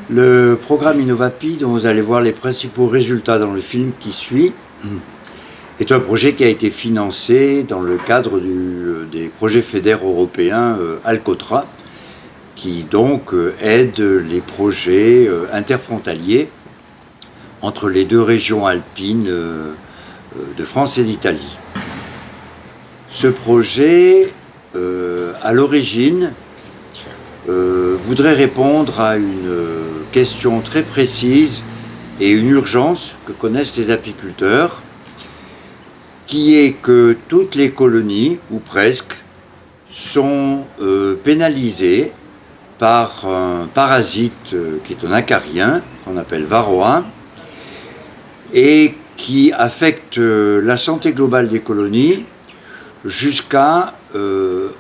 Le programme Innovapi, dont vous allez voir les principaux résultats dans le film qui suit, est un projet qui a été financé dans le cadre des projets FEDER européens Alcotra, qui donc aide les projets interfrontaliers entre les deux régions alpines de France et d'Italie. Ce projet, à l'origine, voudrait répondre à une question très précise et une urgence que connaissent les apiculteurs, qui est que toutes les colonies, ou presque, sont pénalisées par un parasite qui est un acarien, qu'on appelle varroa, et qui affecte la santé globale des colonies jusqu'à,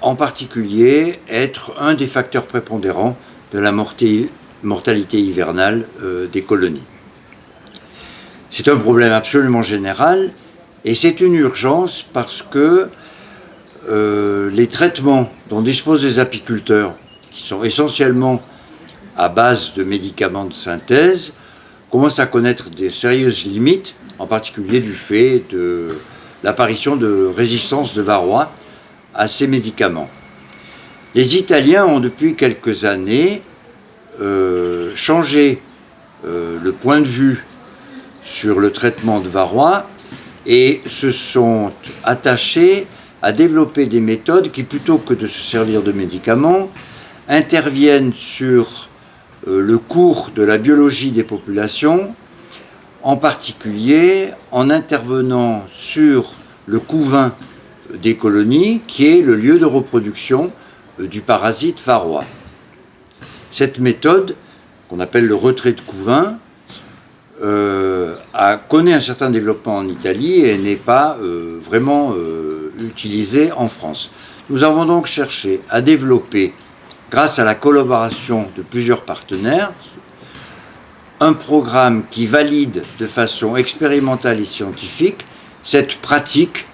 en particulier, être un des facteurs prépondérants de la mortalité hivernale des colonies. C'est un problème absolument général et c'est une urgence parce que les traitements dont disposent les apiculteurs, qui sont essentiellement à base de médicaments de synthèse, commencent à connaître des sérieuses limites, en particulier du fait de l'apparition de résistance de varroa à ces médicaments. Les Italiens ont depuis quelques années changé le point de vue sur le traitement de varroa et se sont attachés à développer des méthodes qui, plutôt que de se servir de médicaments, interviennent sur le cours de la biologie des populations, en particulier en intervenant sur le couvain des colonies, qui est le lieu de reproduction du parasite varroa. Cette méthode, qu'on appelle le retrait de couvain, connaît un certain développement en Italie et n'est pas vraiment utilisée en France. Nous avons donc cherché à développer, grâce à la collaboration de plusieurs partenaires, un programme qui valide de façon expérimentale et scientifique cette pratique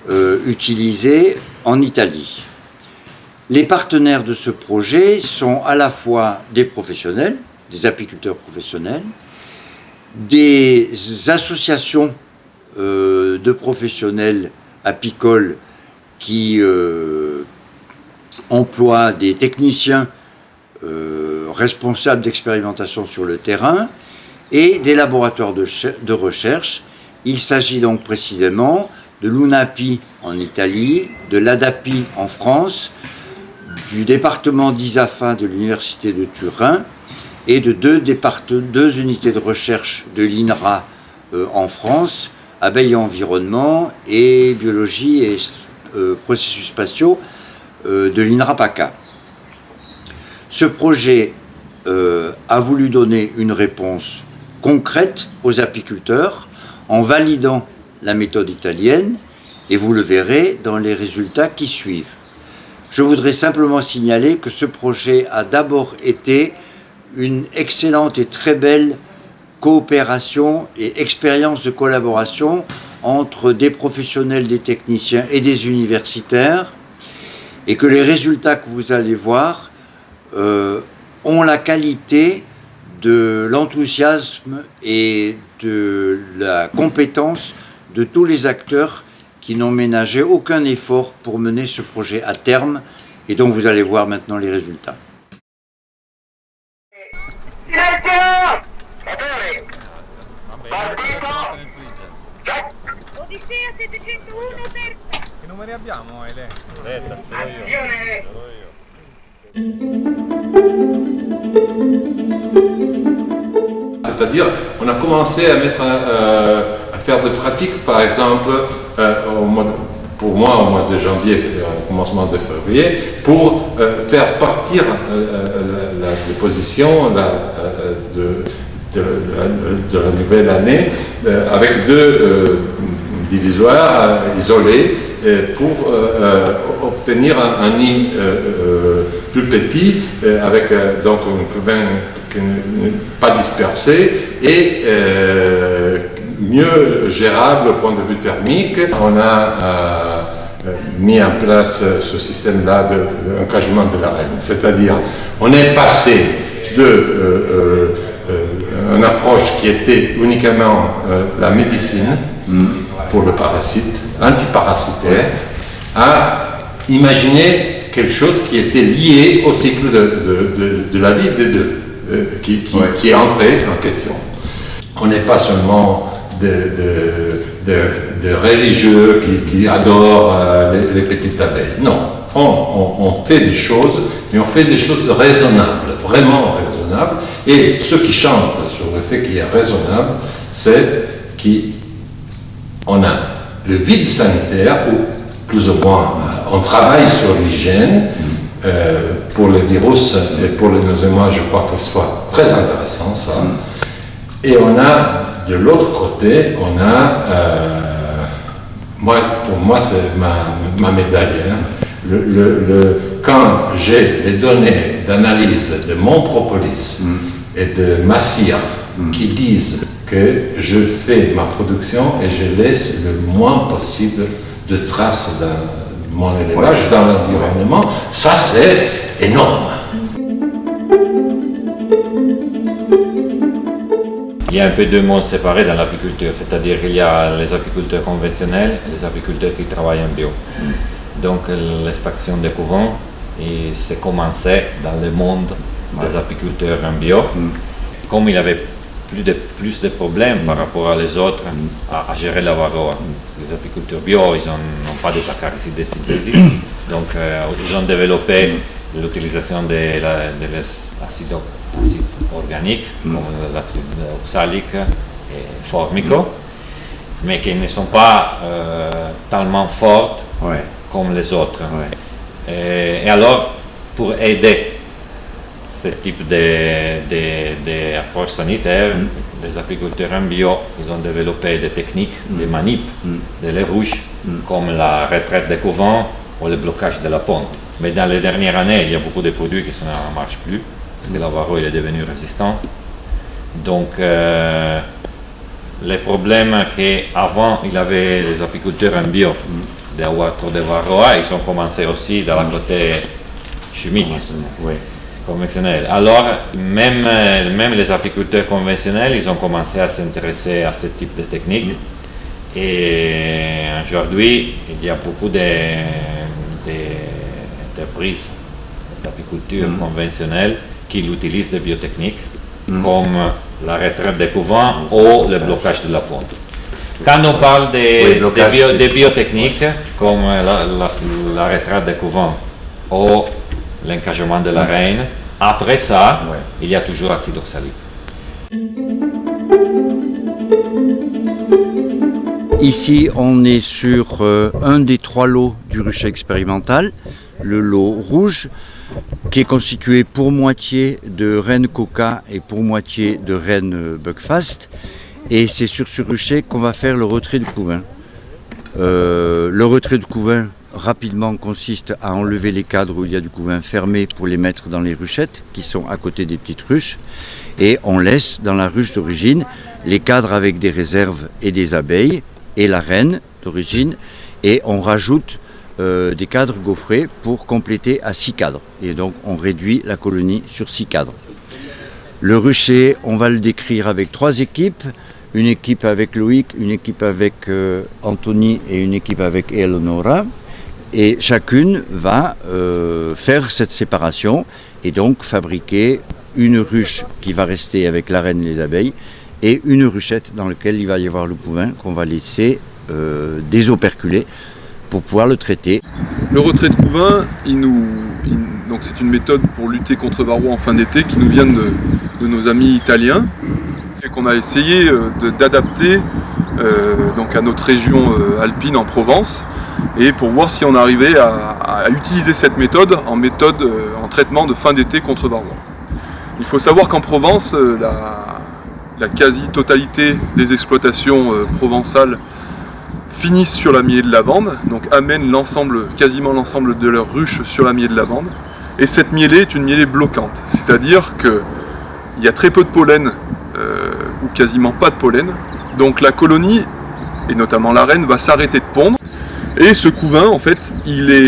utilisée en Italie. Les partenaires de ce projet sont à la fois des professionnels, des apiculteurs professionnels, des associations de professionnels apicoles qui emploient des techniciens responsables d'expérimentation sur le terrain et des laboratoires de recherche. Il s'agit donc précisément de l'UNAPI en Italie, de l'ADAPI en France, du département d'ISAFA de l'Université de Turin et de deux unités de recherche de l'INRA en France, abeilles et environnement, et biologie et processus spatiaux de l'INRA PACA. Ce projet a voulu donner une réponse concrète aux apiculteurs en validant la méthode italienne, et vous le verrez dans les résultats qui suivent. Je voudrais simplement signaler que ce projet a d'abord été une excellente et très belle coopération et expérience de collaboration entre des professionnels, des techniciens et des universitaires, et que les résultats que vous allez voir ont la qualité de l'enthousiasme et de la compétence de tous les acteurs qui n'ont ménagé aucun effort pour mener ce projet à terme, et donc vous allez voir maintenant les résultats. Odissea 701 per... Che numeri abbiamo, Ele? C'est-à-dire, on a commencé à à faire des pratiques, par exemple, pour moi au mois de janvier, au commencement de février, pour faire partir la déposition de la nouvelle année avec deux divisoires isolés pour obtenir un nid plus petit avec donc un couvain qui n'est pas dispersé et mieux gérable au point de vue thermique. On a mis en place ce système-là d'encagement de la reine, c'est-à-dire on est passé une approche qui était uniquement la médecine pour le parasite, antiparasitaire, à imaginer quelque chose qui était lié au cycle de la vie des deux, qui est entré en question. On n'est pas seulement de religieux qui adorent les petites abeilles. Non, on fait des choses, mais on fait des choses raisonnables, vraiment raisonnables. Et ceux qui chantent sur le fait qu'il est raisonnable, c'est qu'on a le vide sanitaire, où plus ou moins on travaille sur l'hygiène. Pour les virus et pour les nosémois, je crois que ce soit très intéressant ça. Et on a de l'autre côté, on a, pour moi c'est ma médaille. Hein. Quand j'ai les données d'analyse de mon propolis et de ma cire qui disent que je fais ma production et je laisse le moins possible de traces de mon élevage dans l'environnement, ça c'est énorme. Il y a un peu deux mondes séparés dans l'apiculture, c'est-à-dire qu'il y a les apiculteurs conventionnels et les apiculteurs qui travaillent en bio. Donc l'extraction des couvents, c'est commencé dans le monde des apiculteurs en bio. Comme il avait plus de problèmes par rapport à les autres à gérer la varroa. Les apiculteurs bio, ils n'ont pas de saccharicides de synthèse, donc ils ont développé l'utilisation de l'acide organique, comme l'acide oxalique et formico, mais qui ne sont pas tellement fortes comme les autres. Et alors, pour aider ce type d'approche sanitaire, les apiculteurs en bio, ils ont développé des techniques de manip de les ruches, comme la retraite des couvents ou le blocage de la ponte. Mais dans les dernières années, il y a beaucoup de produits qui ne marchent plus, parce que la varroa est devenue résistante. Donc, les problèmes qu'avant, il y avait les apiculteurs en bio, d'avoir trop de varroa, ils ont commencé aussi dans le côté chimique. Conventionnel. Alors, même les apiculteurs conventionnels, ils ont commencé à s'intéresser à ce type de technique. Et aujourd'hui, il y a beaucoup d'entreprises d'apiculture conventionnelle qui utilisent des biotechniques, comme la retraite des couvents ou le blocage de la ponte. Quand on parle des biotechniques, comme la retraite des couvents ou l'encagement de la reine, après ça, il y a toujours l'acide oxalique. Ici, on est sur un des 3 lots du rucher expérimental, le lot rouge, qui est constitué pour moitié de reine coca et pour moitié de reine buckfast. Et c'est sur ce rucher qu'on va faire le retrait de couvain. Le retrait de couvain, rapidement, consiste à enlever les cadres où il y a du couvain fermé pour les mettre dans les ruchettes qui sont à côté des petites ruches, et on laisse dans la ruche d'origine les cadres avec des réserves et des abeilles et la reine d'origine, et on rajoute des cadres gaufrés pour compléter à 6 cadres, et donc on réduit la colonie sur 6 cadres. Le rucher, on va le décrire avec 3 équipes. Une équipe avec Loïc, une équipe avec Anthony et une équipe avec Eleonora. Et chacune va faire cette séparation et donc fabriquer une ruche qui va rester avec la reine et les abeilles et une ruchette dans laquelle il va y avoir le couvain qu'on va laisser désoperculer pour pouvoir le traiter. Le retrait de couvain, donc c'est une méthode pour lutter contre varroa en fin d'été qui nous vient de nos amis italiens. C'est qu'on a essayé d'adapter donc à notre région alpine en Provence, et pour voir si on arrivait à utiliser cette méthode en traitement de fin d'été contre varroa. Il faut savoir qu'en Provence, la quasi-totalité des exploitations provençales finissent sur la mielée de lavande, donc amènent quasiment l'ensemble de leurs ruches sur la mielée de lavande. Et cette mielée est une mielée bloquante, c'est-à-dire qu'il y a très peu de pollen, ou quasiment pas de pollen, donc la colonie, et notamment la reine, va s'arrêter de pondre. Et ce couvain, en fait,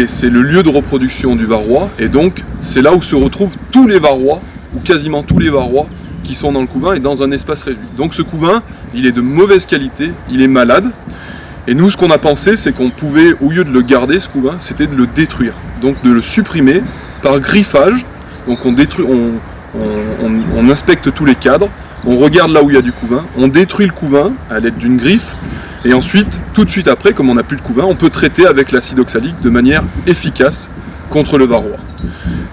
c'est le lieu de reproduction du varroa, et donc c'est là où se retrouvent tous les varrois ou quasiment tous les varrois qui sont dans le couvain et dans un espace réduit. Donc ce couvain, il est de mauvaise qualité, il est malade. Et nous, ce qu'on a pensé, c'est qu'on pouvait, au lieu de le garder, ce couvain, c'était de le détruire. Donc de le supprimer par griffage. Donc on inspecte tous les cadres, on regarde là où il y a du couvain, on détruit le couvain à l'aide d'une griffe. Et ensuite, tout de suite après, comme on n'a plus de couvain, on peut traiter avec l'acide oxalique de manière efficace contre le varroa.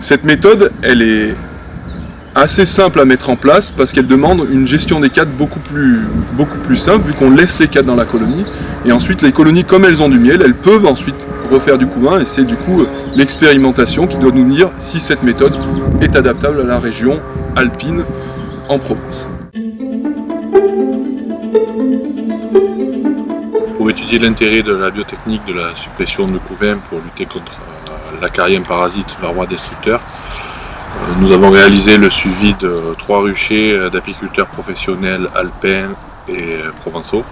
Cette méthode, elle est assez simple à mettre en place parce qu'elle demande une gestion des cadres beaucoup plus simple vu qu'on laisse les cadres dans la colonie. Et ensuite, les colonies, comme elles ont du miel, elles peuvent ensuite refaire du couvain et c'est du coup l'expérimentation qui doit nous dire si cette méthode est adaptable à la région alpine en province. Pour étudier l'intérêt de la biotechnique de la suppression de couvain pour lutter contre l'acariens parasite varroa destructeur, nous avons réalisé le suivi de 3 ruchers d'apiculteurs professionnels alpins et provençaux.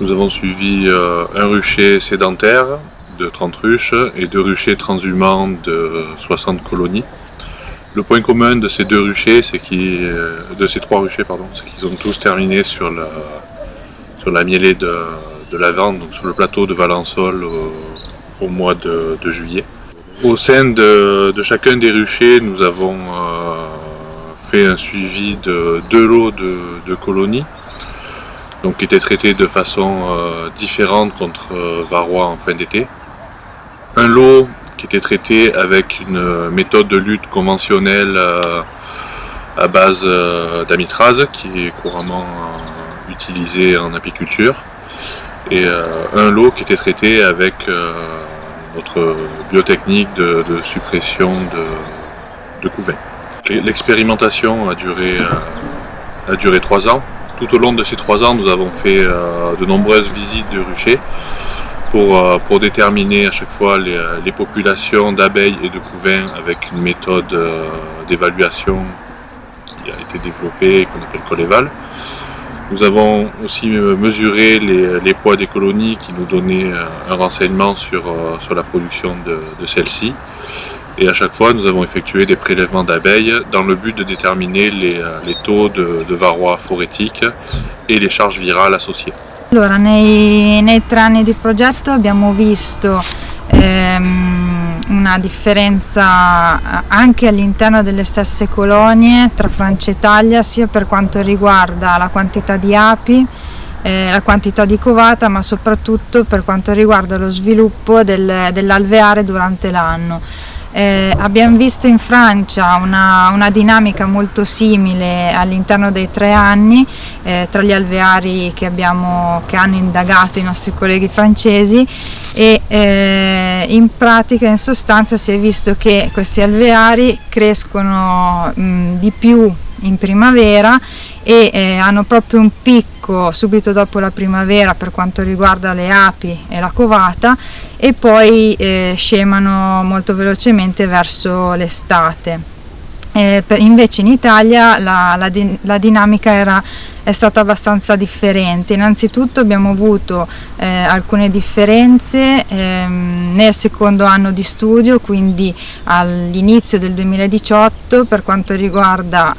Nous avons suivi un rucher sédentaire de 30 ruches et 2 ruchers transhumants de 60 colonies. Le point commun de ces 3 ruchers, c'est qu'ils ont tous terminé sur la mêlée de Lavande, donc sur le plateau de Valençol au mois de juillet. Au sein de chacun des ruchers, nous avons fait un suivi de 2 lots de colonies, donc qui étaient traités de façon différente contre varroa en fin d'été. Un lot qui était traité avec une méthode de lutte conventionnelle à base d'amitrase, qui est couramment utilisée en apiculture, et un lot qui était traité avec notre biotechnique de suppression de couvain. L'expérimentation a duré 3 ans. Tout au long de ces 3 ans, nous avons fait de nombreuses visites de ruchers pour déterminer à chaque fois les populations d'abeilles et de couvains avec une méthode d'évaluation qui a été développée et qu'on appelle Coleval. Nous avons aussi mesuré les poids des colonies qui nous donnaient un renseignement sur la production de celles-ci. Et à chaque fois, nous avons effectué des prélèvements d'abeilles dans le but de déterminer les taux de varroa forétique et les charges virales associées. Allora, nei 3 anni di progetto abbiamo visto una differenza anche all'interno delle stesse colonie tra Francia e Italia, sia per quanto riguarda la quantità di api, la quantità di covata, ma soprattutto per quanto riguarda lo sviluppo dell'alveare durante l'anno. Abbiamo visto in Francia una dinamica molto simile all'interno dei 3 anni tra gli alveari che hanno indagato i nostri colleghi francesi e in pratica, in sostanza, si è visto che questi alveari crescono di più in primavera e hanno proprio un picco subito dopo la primavera per quanto riguarda le api e la covata e poi scemano molto velocemente verso l'estate. Invece in Italia la dinamica è stata abbastanza differente. Innanzitutto abbiamo avuto alcune differenze nel secondo anno di studio, quindi all'inizio del 2018, per quanto riguarda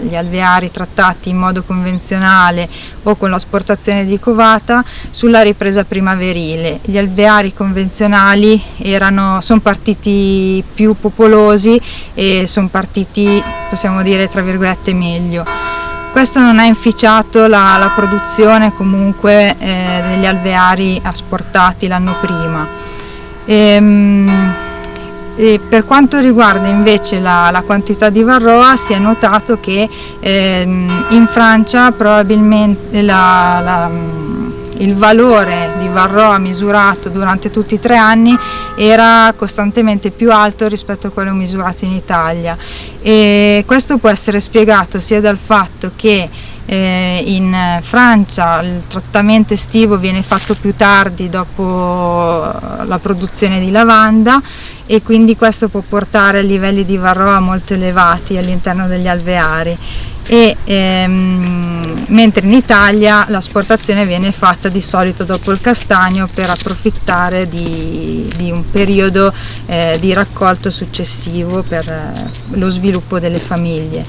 gli alveari trattati in modo convenzionale o con l'asportazione di covata, sulla ripresa primaverile. Gli alveari convenzionali sono partiti più popolosi e sono partiti, possiamo dire, tra virgolette, meglio. Questo non ha inficiato la produzione comunque degli alveari asportati l'anno prima. E per quanto riguarda invece la quantità di varroa, si è notato che in Francia probabilmente il valore di varroa misurato durante tutti i 3 anni era costantemente più alto rispetto a quello misurato in Italia, e questo può essere spiegato sia dal fatto che in Francia il trattamento estivo viene fatto più tardi dopo la produzione di lavanda e quindi questo può portare a livelli di varroa molto elevati all'interno degli alveari, mentre in Italia l'asportazione viene fatta di solito dopo il castagno per approfittare di un periodo di raccolto successivo per lo sviluppo delle famiglie.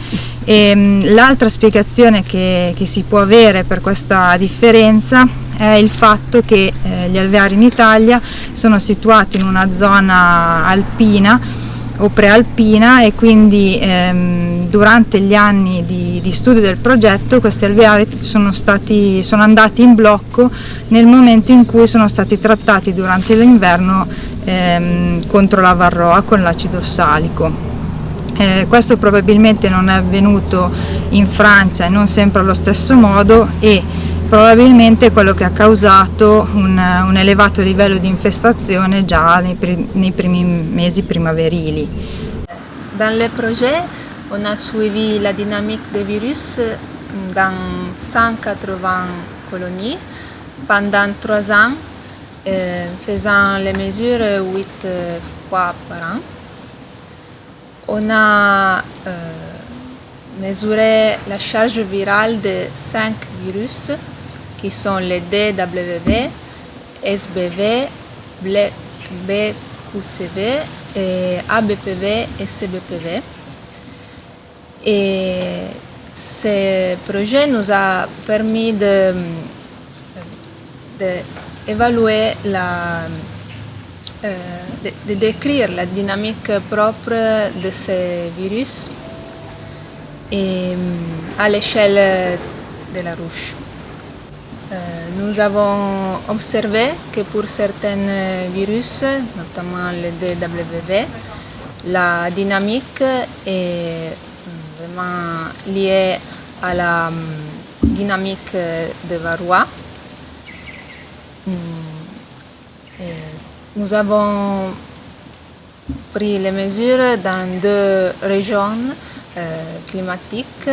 L'altra spiegazione che si può avere per questa differenza è il fatto che gli alveari in Italia sono situati in una zona alpina o prealpina e quindi durante gli anni di studio del progetto questi alveari sono andati in blocco nel momento in cui sono stati trattati durante l'inverno contro la varroa con l'acido ossalico. Questo probabilmente non è avvenuto in Francia e non sempre allo stesso modo e probabilmente è quello che ha causato un elevato livello di infestazione già nei primi mesi primaverili. Dans le projet, on a suivi la dynamique des virus dans 180 colonies pendant 3 ans, faisant les mesures 8 fois par an. On a mesuré la charge virale de 5 virus qui sont les DWV, SBV, BQCV, ABPV et CBPV. Et ce projet nous a permis d'évaluer de décrire la dynamique propre de ces virus et à l'échelle de la ruche. Nous avons observé que pour certains virus, notamment le DWV, la dynamique est vraiment liée à la dynamique de varroa. Nous avons pris les mesures dans 2 régions climatiques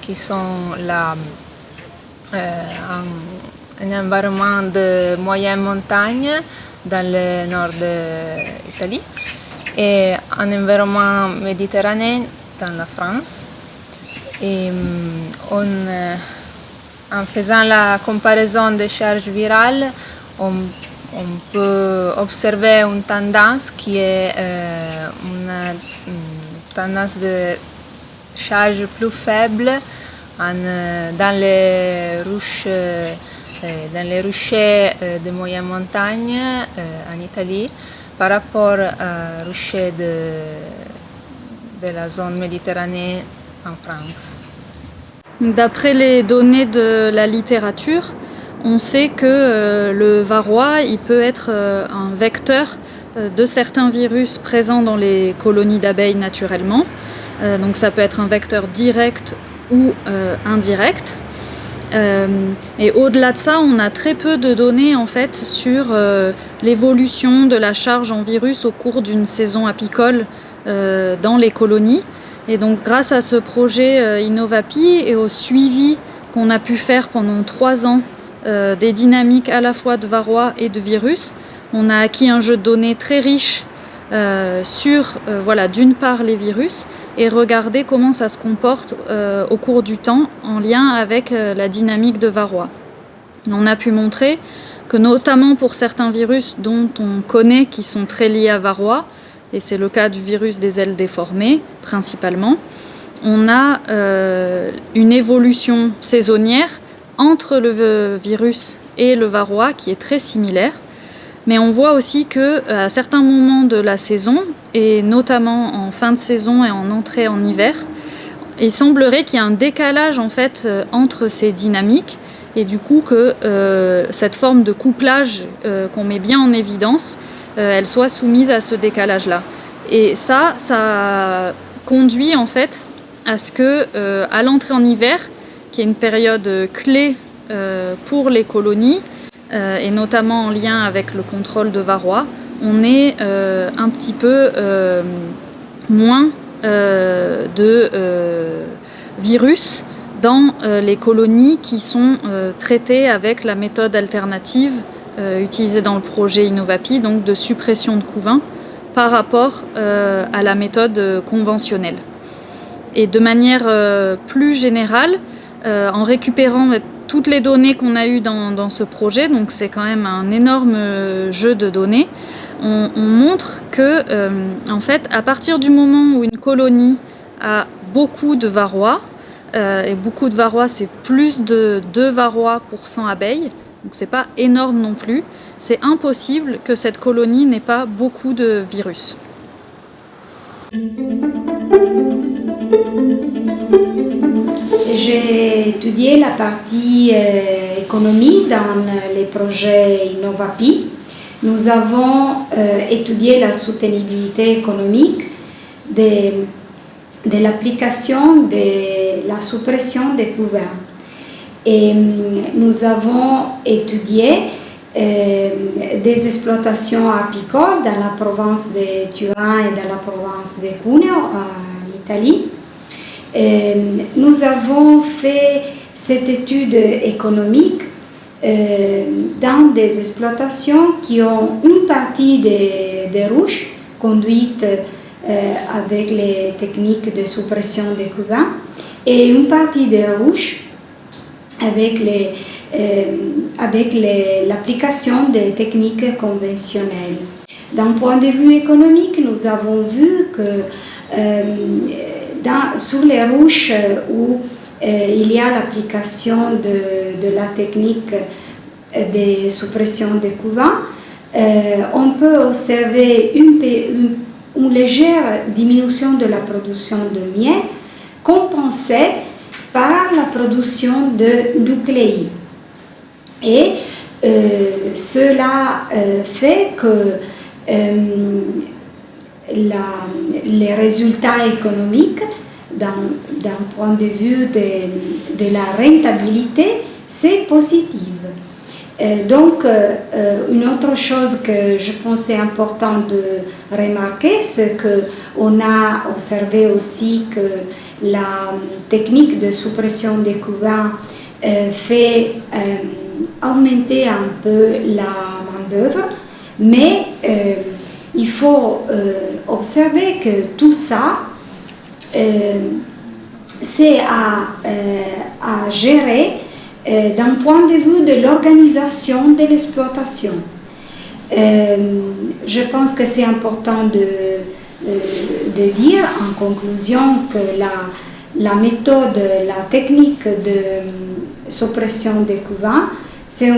qui sont un environnement de moyenne montagne dans le nord de l'Italie et un environnement méditerranéen dans la France. Et en faisant la comparaison des charges virales, on peut observer une tendance qui est une tendance de charge plus faible dans les rochers de moyenne montagne en Italie par rapport aux rochers de la zone méditerranéenne en France. D'après les données de la littérature, on sait que le varroa il peut être un vecteur de certains virus présents dans les colonies d'abeilles naturellement. Donc ça peut être un vecteur direct ou indirect. Et au-delà de ça, on a très peu de données en fait sur l'évolution de la charge en virus au cours d'une saison apicole dans les colonies. Et donc grâce à ce projet Innovapi et au suivi qu'on a pu faire pendant 3 ans des dynamiques à la fois de varroa et de virus, on a acquis un jeu de données très riche sur d'une part les virus et regarder comment ça se comporte au cours du temps en lien avec la dynamique de varroa. On a pu montrer que notamment pour certains virus dont on connaît qui sont très liés à varroa, et c'est le cas du virus des ailes déformées principalement, on a une évolution saisonnière entre le virus et le varroa qui est très similaire. Mais on voit aussi qu'à certains moments de la saison, et notamment en fin de saison et en entrée en hiver, il semblerait qu'il y ait un décalage en fait entre ces dynamiques et du coup que cette forme de couplage qu'on met bien en évidence, elle soit soumise à ce décalage-là. Et ça conduit en fait à ce que à l'entrée en hiver, qui est une période clé pour les colonies, et notamment en lien avec le contrôle de varroa, on est un petit peu moins de virus dans les colonies qui sont traitées avec la méthode alternative utilisée dans le projet Innovapi, donc de suppression de couvain, par rapport à la méthode conventionnelle. Et de manière plus générale, en récupérant toutes les données qu'on a eues dans ce projet, donc c'est quand même un énorme jeu de données, on montre que, en fait, à partir du moment où une colonie a beaucoup de varrois, et beaucoup de varrois, c'est plus de 2 varrois pour 100 abeilles, donc c'est pas énorme non plus, c'est impossible que cette colonie n'ait pas beaucoup de virus. J'ai étudié la partie économie dans les projets Innovapi. Nous avons étudié la soutenabilité économique de l'application de la suppression des couverts. Et nous avons étudié des exploitations apicoles dans la province de Turin et dans la province de Cuneo en Italie. Nous avons fait cette étude économique dans des exploitations qui ont une partie des ruches conduites avec les techniques de suppression des couvains et une partie des ruches avec l'application des techniques conventionnelles. D'un point de vue économique, nous avons vu que sur les ruches où il y a l'application de la technique de suppression des couvains, on peut observer une légère diminution de la production de miel compensée par la production de nucléi. Et cela fait que les résultats économiques d'un point de vue de la rentabilité, c'est positif. Donc, une autre chose que je pensais important de remarquer, c'est qu'on a observé aussi que la technique de suppression des couvains fait augmenter un peu la main-d'œuvre, mais il faut observer que tout ça, c'est à gérer d'un point de vue de l'organisation de l'exploitation. Je pense que c'est important de dire en conclusion que la méthode, la technique de suppression des couvains, c'est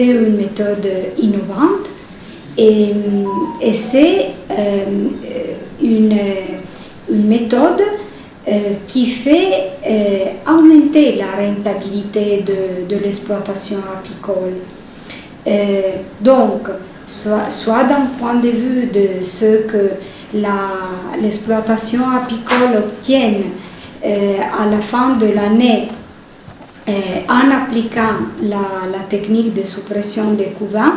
une méthode innovante et c'est une méthode qui fait augmenter la rentabilité de l'exploitation apicole. Donc, soit d'un point de vue de ce que l'exploitation apicole obtient à la fin de l'année en appliquant la technique de suppression des couvains,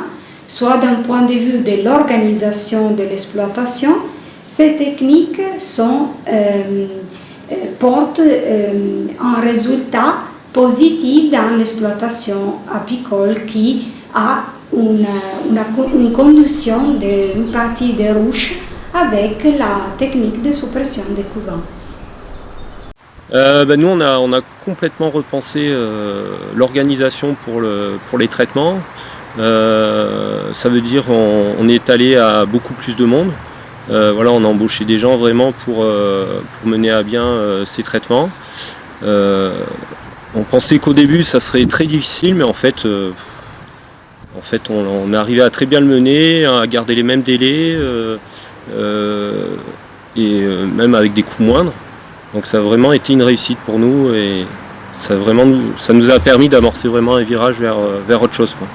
soit d'un point de vue de l'organisation de l'exploitation, ces techniques portent un résultat positif dans l'exploitation apicole qui a une conduction d'une partie des ruches avec la technique de suppression des couvains. Nous, on a complètement repensé l'organisation pour les traitements. Ça veut dire on est allé à beaucoup plus de monde. Voilà, on a embauché des gens vraiment pour mener à bien ces traitements. On pensait qu'au début ça serait très difficile, mais en fait on est arrivé à très bien le mener, à garder les mêmes délais et même avec des coûts moindres. Donc ça a vraiment été une réussite pour nous et ça nous a permis d'amorcer vraiment un virage vers autre chose, quoi.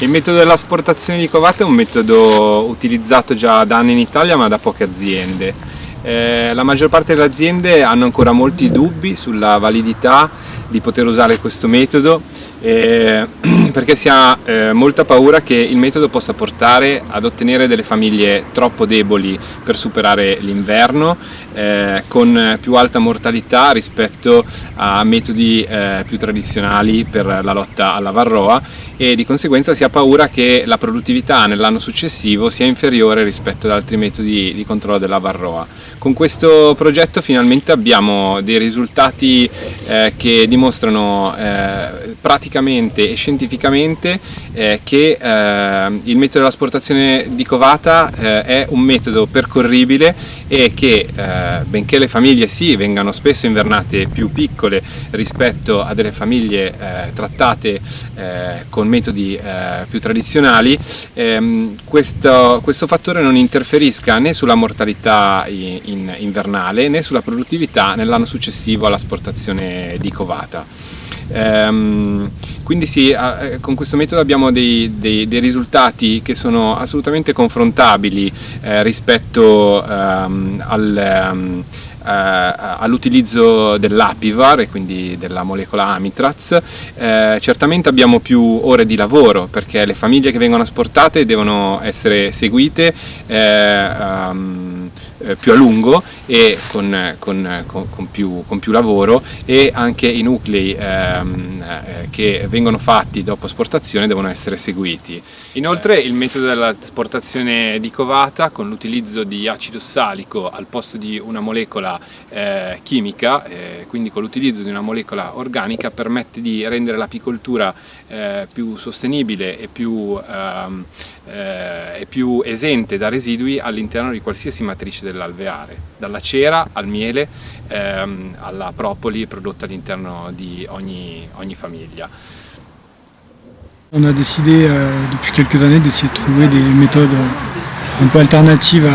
Il metodo dell'asportazione di covate è un metodo utilizzato già da anni in Italia ma da poche aziende. La maggior parte delle aziende hanno ancora molti dubbi sulla validità di poter usare questo metodo perché si ha molta paura che il metodo possa portare ad ottenere delle famiglie troppo deboli per superare l'inverno con più alta mortalità rispetto a metodi più tradizionali per la lotta alla varroa e di conseguenza si ha paura che la produttività nell'anno successivo sia inferiore rispetto ad altri metodi di controllo della varroa. Con questo progetto finalmente abbiamo dei risultati che dimostrano praticamente e scientificamente che il metodo dell'asportazione di covata è un metodo percorribile e che benché le famiglie sì vengano spesso invernate più piccole rispetto a delle famiglie trattate con metodi più tradizionali, questo fattore non interferisca né sulla mortalità invernale né sulla produttività nell'anno successivo all'asportazione di covata. Quindi sì, con questo metodo abbiamo dei risultati che sono assolutamente confrontabili rispetto all'utilizzo dell'Apivar e quindi della molecola Amitraz. Certamente abbiamo più ore di lavoro perché le famiglie che vengono asportate devono essere seguite più a lungo e con più lavoro, e anche i nuclei che vengono fatti dopo asportazione devono essere seguiti. Inoltre il metodo dell'asportazione di covata con l'utilizzo di acido ossalico al posto di una molecola chimica, quindi con l'utilizzo di una molecola organica, permette di rendere l'apicoltura più sostenibile e più esente da residui all'interno di qualsiasi matrice dell'alveare, dalla cera al miele alla propoli prodotta all'interno di ogni famiglia. On a décidé depuis quelques années d'essayer de trouver des méthodes un peu alternatives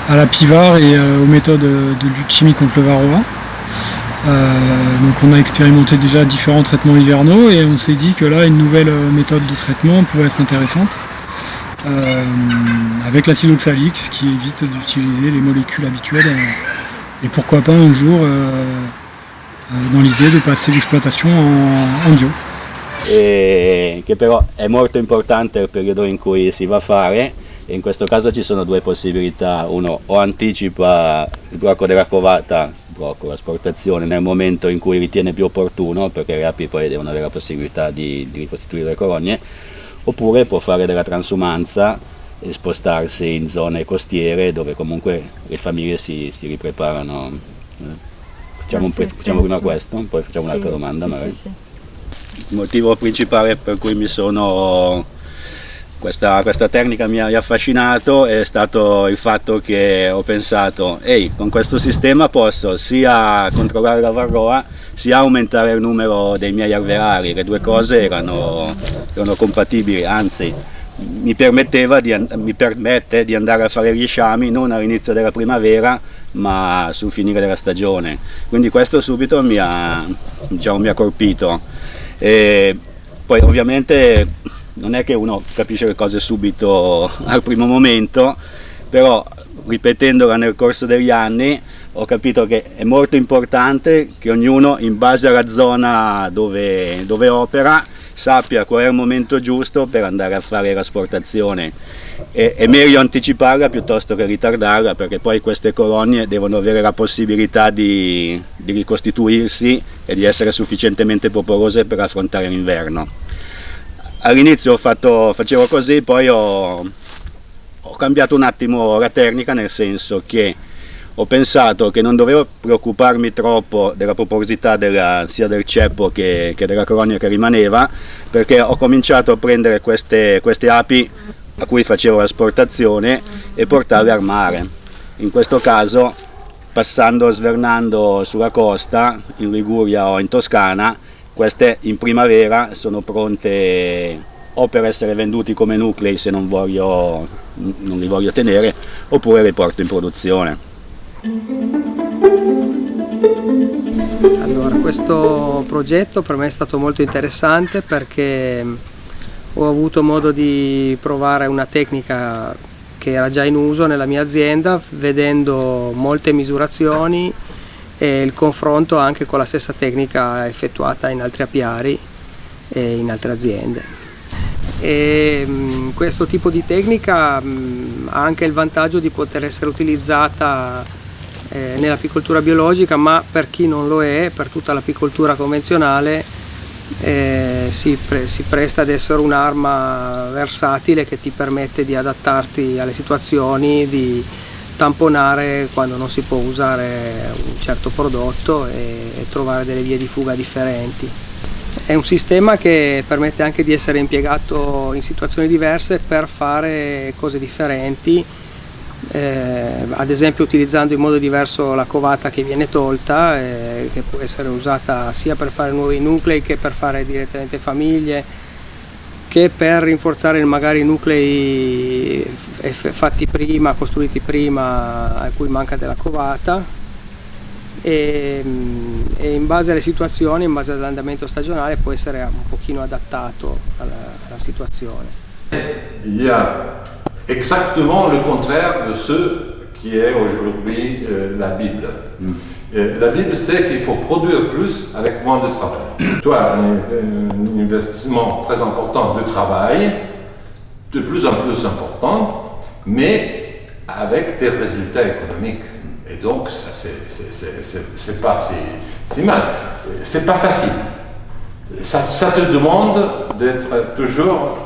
à l'Apivar et aux méthodes de lutte chimique contre le varroa. Donc on a expérimenté déjà différents traitements hivernaux et on s'est dit que là une nouvelle méthode de traitement pouvait être intéressante avec l'acide oxalique, ce qui évite d'utiliser les molécules habituelles et pourquoi pas un jour dans l'idée de passer l'exploitation en bio. Che però è molto importante il periodo in cui si va a fare, e in questo caso ci sono due possibilità: uno, o anticipa il blocco della covata, l'asportazione nel momento in cui ritiene più opportuno, perché le api poi devono avere la possibilità di ricostituire le colonie, oppure può fare della transumanza e spostarsi in zone costiere dove comunque le famiglie si ripreparano. Facciamo prima questo, poi facciamo un'altra domanda magari. Il motivo principale per cui questa tecnica mi ha affascinato è stato il fatto che ho pensato: ehi, con questo sistema posso sia controllare la varroa sia aumentare il numero dei miei alveari. Le due cose erano compatibili, anzi mi permette di andare a fare gli sciami non all'inizio della primavera ma sul finire della stagione. Quindi questo subito mi ha colpito. E poi ovviamente non è che uno capisce le cose subito al primo momento, però ripetendola nel corso degli anni ho capito che è molto importante che ognuno, in base alla zona dove opera, sappia qual è il momento giusto per andare a fare l'asportazione. È meglio anticiparla piuttosto che ritardarla, perché poi queste colonie devono avere la possibilità di ricostituirsi e di essere sufficientemente popolose per affrontare l'inverno. All'inizio facevo così, poi ho cambiato un attimo la tecnica, nel senso che ho pensato che non dovevo preoccuparmi troppo della popolosità sia del ceppo che della colonia che rimaneva, perché ho cominciato a prendere queste api a cui facevo l'asportazione e portarle al mare. In questo caso, svernando sulla costa, in Liguria o in Toscana, queste in primavera sono pronte o per essere venduti come nuclei se non li voglio tenere, oppure li porto in produzione. Allora, questo progetto per me è stato molto interessante perché ho avuto modo di provare una tecnica che era già in uso nella mia azienda, vedendo molte misurazioni e il confronto anche con la stessa tecnica effettuata in altri apiari e in altre aziende. E questo tipo di tecnica ha anche il vantaggio di poter essere utilizzata nell'apicoltura biologica, ma per chi non lo è, per tutta l'apicoltura convenzionale, si presta ad essere un'arma versatile che ti permette di adattarti alle situazioni, di tamponare quando non si può usare un certo prodotto e trovare delle vie di fuga differenti. È un sistema che permette anche di essere impiegato in situazioni diverse per fare cose differenti, ad esempio utilizzando in modo diverso la covata che viene tolta, che può essere usata sia per fare nuovi nuclei che per fare direttamente famiglie, che per rinforzare magari nuclei fatti prima, costruiti prima, a cui manca della covata, e in base alle situazioni, in base all'andamento stagionale, può essere un pochino adattato alla situazione. Il y a exactement le contraire de ce qui est aujourd'hui la Bible. La Bible sait qu'il faut produire plus avec moins de travail. Toi, un investissement très important de travail, de plus en plus important, mais avec des résultats économiques. Et donc, ça, c'est pas si mal. C'est pas facile. Ça te demande d'être toujours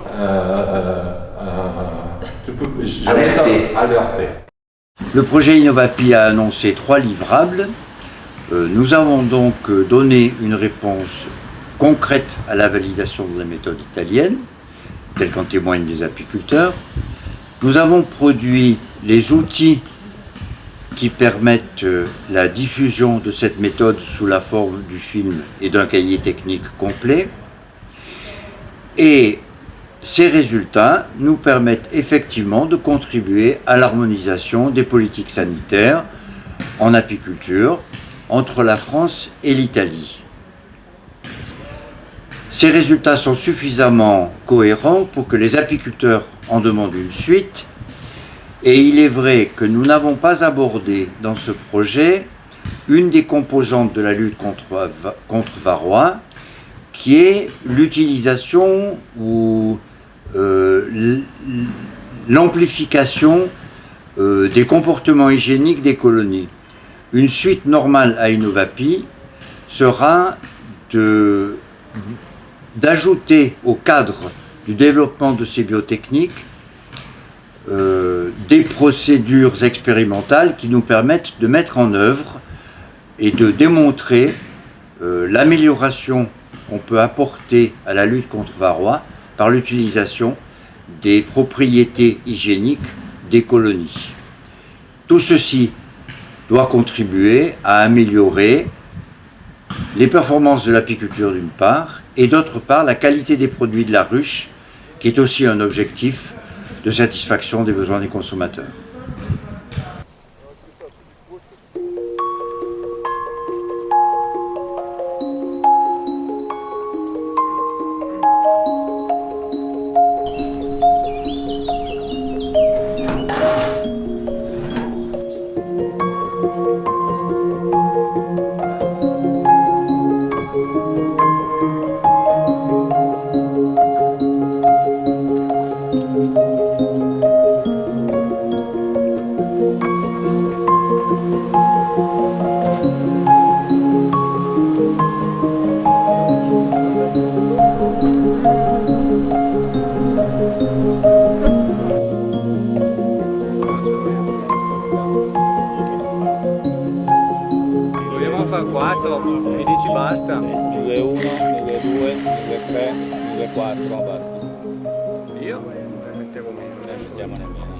alerté. Le projet Innovapi a annoncé 3 livrables. Nous avons donc donné une réponse concrète à la validation de la méthode italienne, telle qu'en témoignent les apiculteurs. Nous avons produit les outils qui permettent la diffusion de cette méthode sous la forme du film et d'un cahier technique complet. Et ces résultats nous permettent effectivement de contribuer à l'harmonisation des politiques sanitaires en apiculture entre la France et l'Italie. Ces résultats sont suffisamment cohérents pour que les apiculteurs en demandent une suite, et il est vrai que nous n'avons pas abordé dans ce projet une des composantes de la lutte contre varroa, qui est l'utilisation ou l'amplification des comportements hygiéniques des colonies. Une suite normale à Innovapi sera d'ajouter au cadre du développement de ces biotechniques des procédures expérimentales qui nous permettent de mettre en œuvre et de démontrer l'amélioration qu'on peut apporter à la lutte contre varroa par l'utilisation des propriétés hygiéniques des colonies. Tout ceci doit contribuer à améliorer les performances de l'apiculture d'une part, et d'autre part la qualité des produits de la ruche, qui est aussi un objectif de satisfaction des besoins des consommateurs. fa 4, mi dici basta? 1001, 1002, 1003, 1004, basta. Io ne mettevo meno. Ne mettiamo nemmeno.